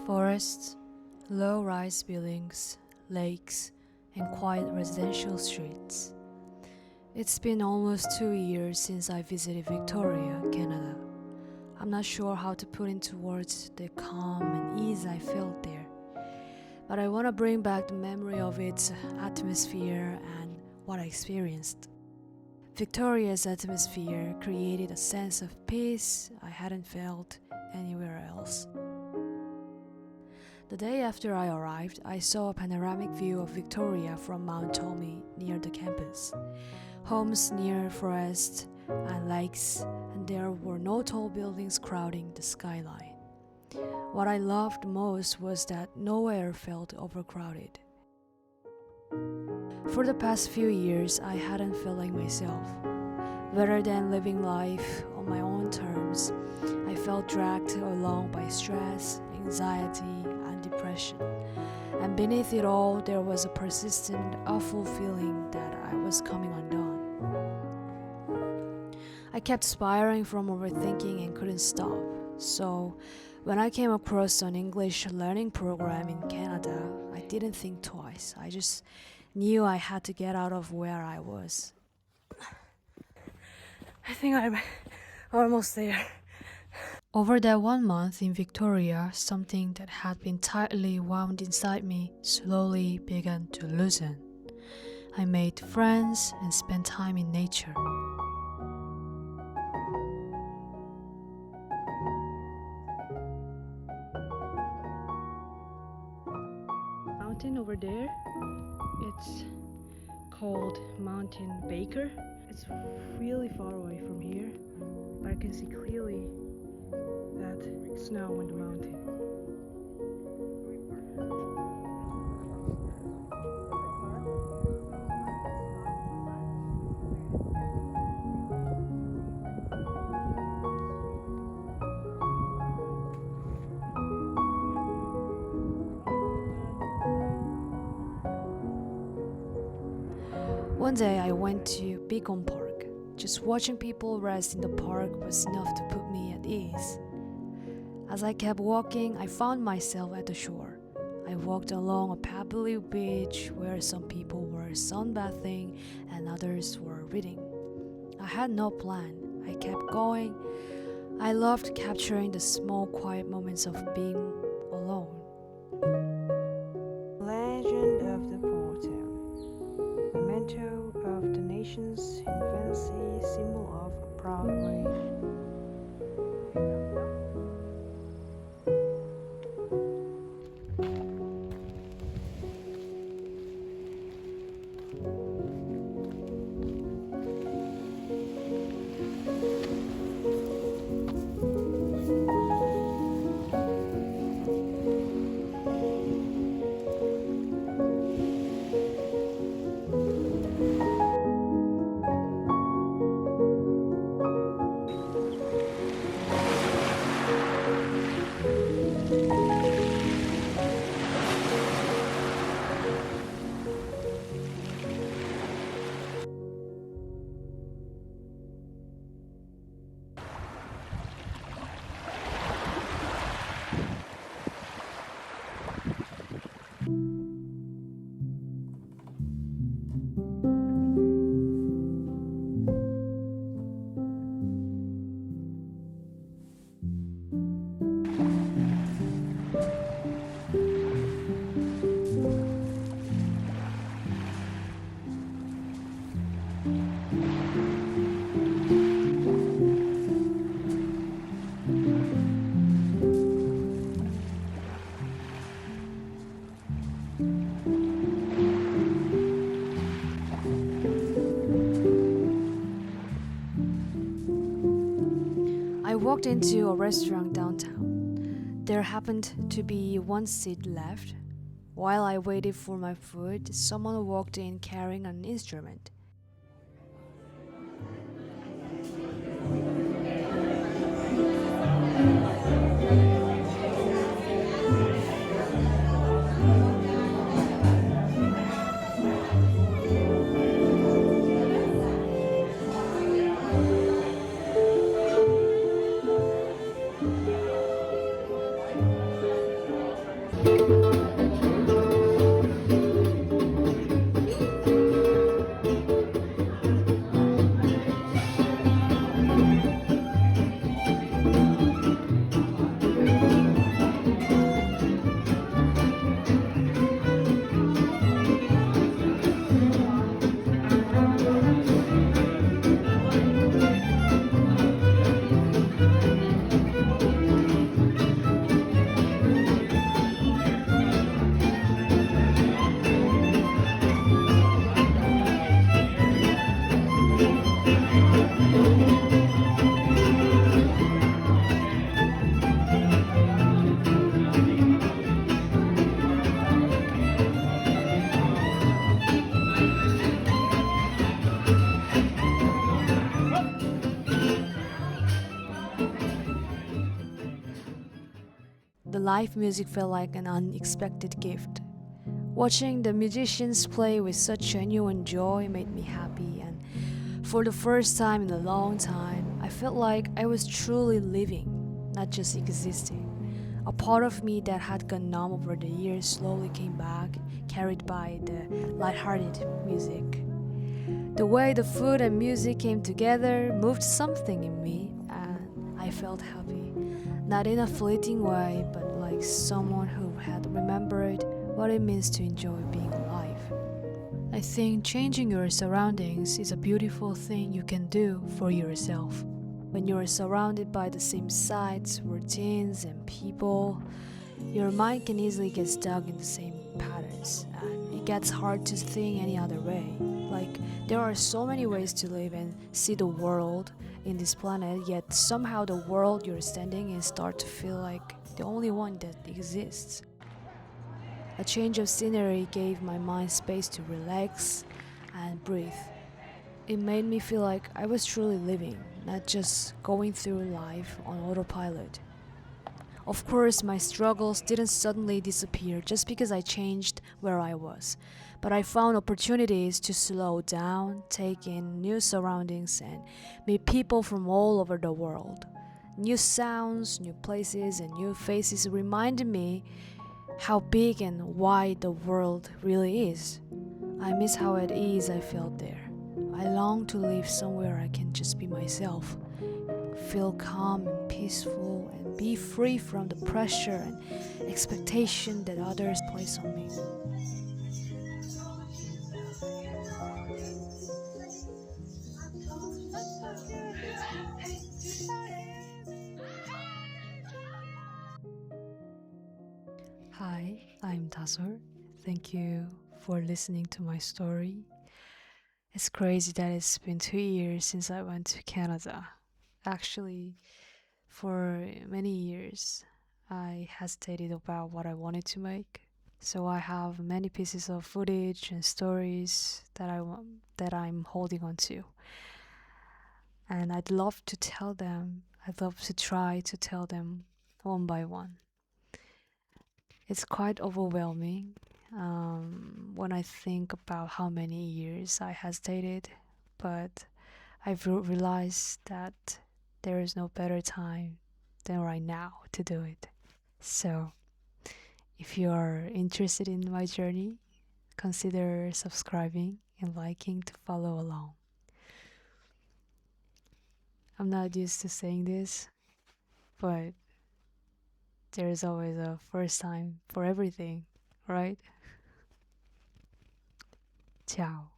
Forests, low-rise buildings, lakes, and quiet residential streets. It's been almost 2 years since I visited Victoria, Canada. I'm not sure how to put into words the calm and ease I felt there, but I want to bring back the memory of its atmosphere and what I experienced. Victoria's atmosphere created a sense of peace I hadn't felt anywhere else. The day after I arrived, I saw a panoramic view of Victoria from Mount Tommy near the campus. Homes near forests and lakes, and there were no tall buildings crowding the skyline. What I loved most was that nowhere felt overcrowded. For the past few years, I hadn't felt like myself. Rather than living life on my own terms, I felt dragged along by stress, anxiety, and depression. And beneath it all, there was a persistent, awful feeling that I was coming undone. I kept spiraling from overthinking and couldn't stop. So, when I came across an English learning program in Canada, I didn't think twice. I just knew I had to get out of where I was. I think I'm almost there. Over that 1 month in Victoria, something that had been tightly wound inside me slowly began to loosen. I made friends and spent time in nature. Mountain over there, it's called Mountain Baker. It's really far away from here, but I can see clearly that snow on the mountain. One day I went to Beacon Park. Just watching people rest in the park was enough to put me at ease. As I kept walking, I found myself at the shore. I walked along a pebbly beach where some people were sunbathing and others were reading. I had no plan. I kept going. I loved capturing the small, quiet moments of being alone. Legend of the Portal. Memento of the nation's infancy, symbol of a proud reign. I walked into a restaurant downtown. There happened to be one seat left. While I waited for my food, someone walked in carrying an instrument. The live music felt like an unexpected gift. Watching the musicians play with such genuine joy made me happy, and for the first time in a long time, I felt like I was truly living, not just existing. A part of me that had gone numb over the years slowly came back, carried by the lighthearted music. The way the food and music came together moved something in me, and I felt happy. Not in a fleeting way, but like someone who had remembered what it means to enjoy being alive. I think changing your surroundings is a beautiful thing you can do for yourself. When you are surrounded by the same sights, routines, and people, your mind can easily get stuck in the same patterns, and it gets hard to think any other way. Like, there are so many ways to live and see the world in this planet, yet somehow the world you're standing in starts to feel like the only one that exists. A change of scenery gave my mind space to relax and breathe. It made me feel like I was truly living, not just going through life on autopilot. Of course, my struggles didn't suddenly disappear just because I changed where I was, but I found opportunities to slow down, take in new surroundings, and meet people from all over the world. New sounds, new places, and new faces reminded me how big and wide the world really is. I miss how at ease I felt there. I long to live somewhere I can just be myself, feel calm and peaceful, and be free from the pressure and expectation that others place on me. Hi, I'm Tasor. Thank you for listening to my story. It's crazy that it's been 2 years since I went to Canada. Actually, for many years, I hesitated about what I wanted to make. So I have many pieces of footage and stories that I'm holding on to. And I'd love to tell them. I'd love to try to tell them one by one. It's quite overwhelming when I think about how many years I hesitated, but I've realized that there is no better time than right now to do it. So, if you are interested in my journey, consider subscribing and liking to follow along. I'm not used to saying this, but there is always a first time for everything, right? Ciao.